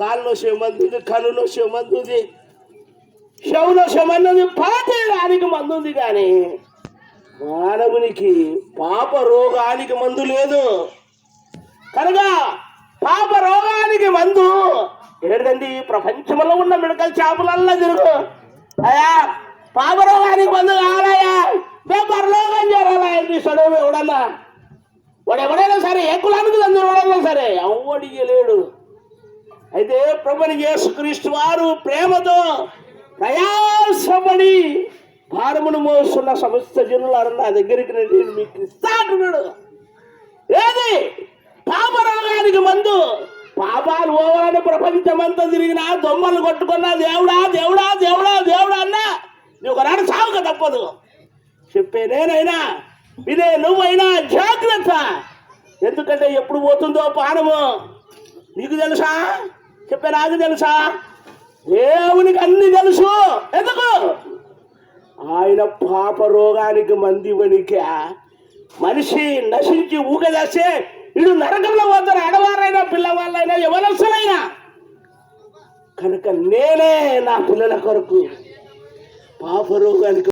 కాళ్ళు నొసే మందు ఉంది, కళ్ళు నొసే మందు ఉంది, చెవు నొసే మందు ఉంది, పాపేదానికి మందు ఉంది. కానీ మానవునికి పాప రోగానికి మందు లేదు. కనుక పాప రోగానికి మందు ఏంటండి? ప్రపంచంలో ఉన్న మెడికల్ షాపులల్లా తిరుగు, అయ్యా పాప రోగానికి మందు కావాలయ్యా, మేము పరలోకం చేరాలా ఏంటి చదువు ఎవడన్నా, వాడు ఎవడైనా సరే, ఏ కులానికి అందరూ ఎవడన్నా సరే ఎవడికి లేడు. అయితే ప్రభుని యేసుక్రీస్తు వారు ప్రేమతో ప్రయాసపడి భారమును మోస్తున్న సమస్త జనులారు నా దగ్గరికి నేను మీకు ఇస్తా అంటున్నాడు. ఏది? పాప రోగానికి మందు. పాపాలు పోవాలని ప్రపంచమంతా తిరిగినా, దొమ్మలు కొట్టుకున్నా, దేవుడా దేవుడా దేవుడా దేవుడా అన్నా నువ్వు ఒకనాడు సాగుక తప్పదు. చెప్పే నేనైనా వినే నువ్వైనా జాగ్రత్త. ఎందుకంటే ఎప్పుడు పోతుందో పానము నీకు తెలుసా? చెప్పే నాకు తెలుసా? దేవునికి అన్ని తెలుసు. ఎందుకు? ఆయన పాప రోగానికి మందివనిక మనిషి నశించి ఊగదేస్తే వీడు నరకంలో పోతారు, ఆడవారైనా పిల్లవాళ్ళైనా ఎవరసలైనా. కనుక నేనే నా పిల్లల కొరకు పాప రోగానికి